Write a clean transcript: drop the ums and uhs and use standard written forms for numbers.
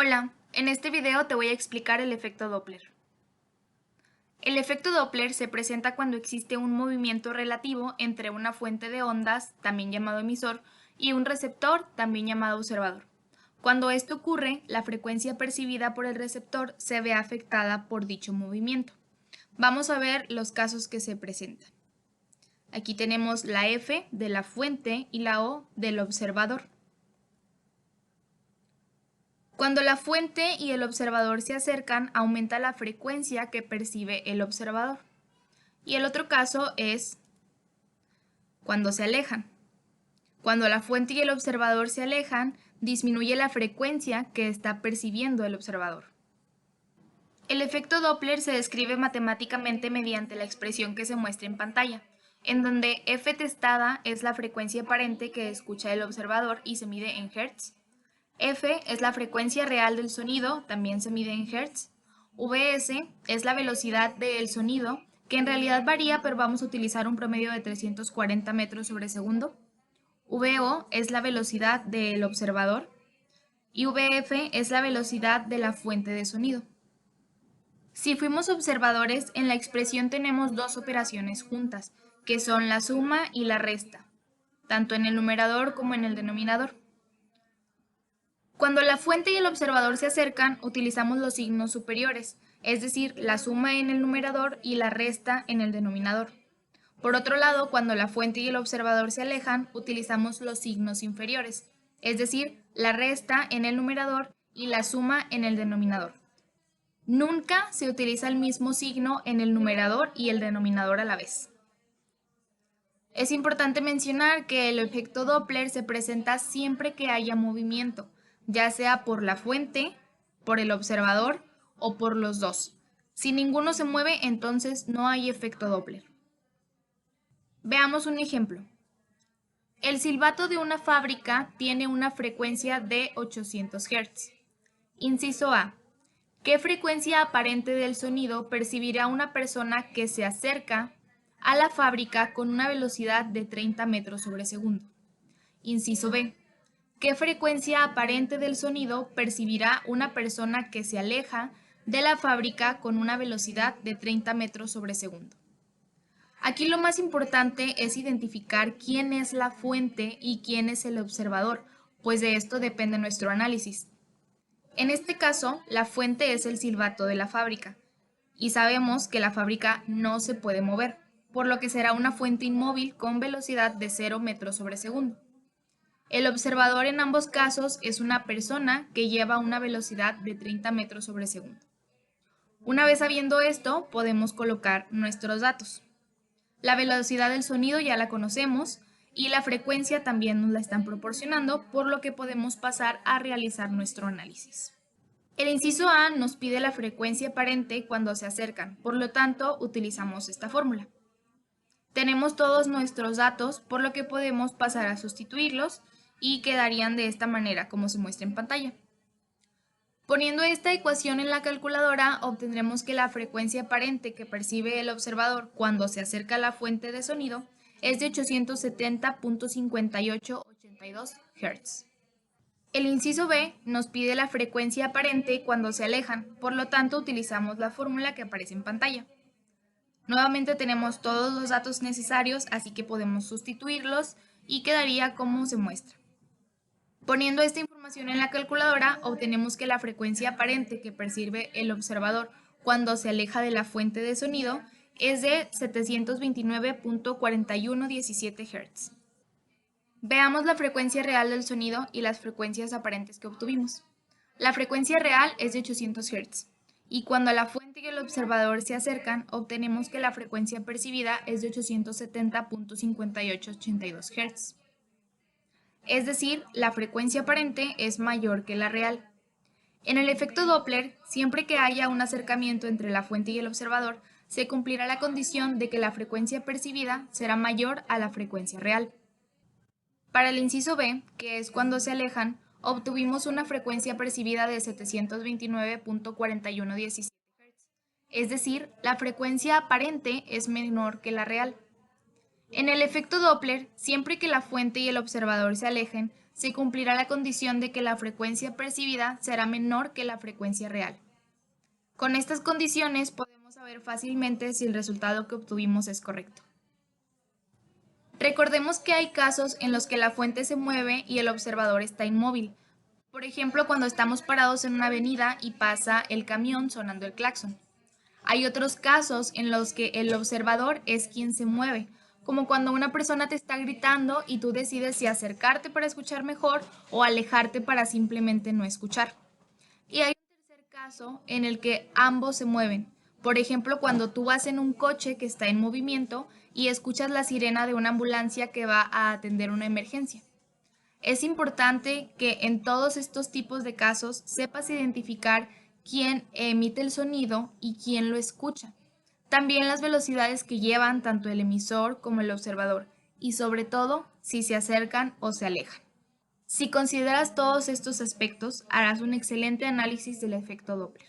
Hola, en este video te voy a explicar el efecto Doppler. El efecto Doppler se presenta cuando existe un movimiento relativo entre una fuente de ondas, también llamado emisor, y un receptor, también llamado observador. Cuando esto ocurre, la frecuencia percibida por el receptor se ve afectada por dicho movimiento. Vamos a ver los casos que se presentan. Aquí tenemos la F de la fuente y la O del observador. Cuando la fuente y el observador se acercan, aumenta la frecuencia que percibe el observador. Y el otro caso es cuando se alejan. Cuando la fuente y el observador se alejan, disminuye la frecuencia que está percibiendo el observador. El efecto Doppler se describe matemáticamente mediante la expresión que se muestra en pantalla, en donde f testada es la frecuencia aparente que escucha el observador y se mide en Hz. F es la frecuencia real del sonido, también se mide en Hz. Vs es la velocidad del sonido, que en realidad varía, pero vamos a utilizar un promedio de 340 metros sobre segundo. Vo es la velocidad del observador. Y Vf es la velocidad de la fuente de sonido. Si fuimos observadores, en la expresión tenemos dos operaciones juntas, que son la suma y la resta, tanto en el numerador como en el denominador. Cuando la fuente y el observador se acercan, utilizamos los signos superiores, es decir, la suma en el numerador y la resta en el denominador. Por otro lado, cuando la fuente y el observador se alejan, utilizamos los signos inferiores, es decir, la resta en el numerador y la suma en el denominador. Nunca se utiliza el mismo signo en el numerador y el denominador a la vez. Es importante mencionar que el efecto Doppler se presenta siempre que haya movimiento, ya sea por la fuente, por el observador o por los dos. Si ninguno se mueve, entonces no hay efecto Doppler. Veamos un ejemplo. El silbato de una fábrica tiene una frecuencia de 800 Hz. Inciso A. ¿Qué frecuencia aparente del sonido percibirá una persona que se acerca a la fábrica con una velocidad de 30 metros sobre segundo? Inciso B. ¿Qué frecuencia aparente del sonido percibirá una persona que se aleja de la fábrica con una velocidad de 30 metros sobre segundo? Aquí lo más importante es identificar quién es la fuente y quién es el observador, pues de esto depende nuestro análisis. En este caso, la fuente es el silbato de la fábrica, y sabemos que la fábrica no se puede mover, por lo que será una fuente inmóvil con velocidad de 0 metros sobre segundo. El observador en ambos casos es una persona que lleva una velocidad de 30 metros sobre segundo. Una vez sabiendo esto, podemos colocar nuestros datos. La velocidad del sonido ya la conocemos y la frecuencia también nos la están proporcionando, por lo que podemos pasar a realizar nuestro análisis. El inciso A nos pide la frecuencia aparente cuando se acercan, por lo tanto utilizamos esta fórmula. Tenemos todos nuestros datos, por lo que podemos pasar a sustituirlos y quedarían de esta manera como se muestra en pantalla. Poniendo esta ecuación en la calculadora, obtendremos que la frecuencia aparente que percibe el observador cuando se acerca a la fuente de sonido es de 870.5882 Hz. El inciso B nos pide la frecuencia aparente cuando se alejan, por lo tanto utilizamos la fórmula que aparece en pantalla. Nuevamente tenemos todos los datos necesarios, así que podemos sustituirlos y quedaría como se muestra. Poniendo esta información en la calculadora, obtenemos que la frecuencia aparente que percibe el observador cuando se aleja de la fuente de sonido es de 729.4117 Hz. Veamos la frecuencia real del sonido y las frecuencias aparentes que obtuvimos. La frecuencia real es de 800 Hz, y cuando la fuente y el observador se acercan, obtenemos que la frecuencia percibida es de 870.5882 Hz. Es decir, la frecuencia aparente es mayor que la real. En el efecto Doppler, siempre que haya un acercamiento entre la fuente y el observador, se cumplirá la condición de que la frecuencia percibida será mayor a la frecuencia real. Para el inciso B, que es cuando se alejan, obtuvimos una frecuencia percibida de 729.4117 Hz, es decir, la frecuencia aparente es menor que la real. En el efecto Doppler, siempre que la fuente y el observador se alejen, se cumplirá la condición de que la frecuencia percibida será menor que la frecuencia real. Con estas condiciones podemos saber fácilmente si el resultado que obtuvimos es correcto. Recordemos que hay casos en los que la fuente se mueve y el observador está inmóvil. Por ejemplo, cuando estamos parados en una avenida y pasa el camión sonando el claxon. Hay otros casos en los que el observador es quien se mueve, como cuando una persona te está gritando y tú decides si acercarte para escuchar mejor o alejarte para simplemente no escuchar. Y hay un tercer caso en el que ambos se mueven. Por ejemplo, cuando tú vas en un coche que está en movimiento y escuchas la sirena de una ambulancia que va a atender una emergencia. Es importante que en todos estos tipos de casos sepas identificar quién emite el sonido y quién lo escucha. También las velocidades que llevan tanto el emisor como el observador y sobre todo si se acercan o se alejan. Si consideras todos estos aspectos, harás un excelente análisis del efecto Doppler.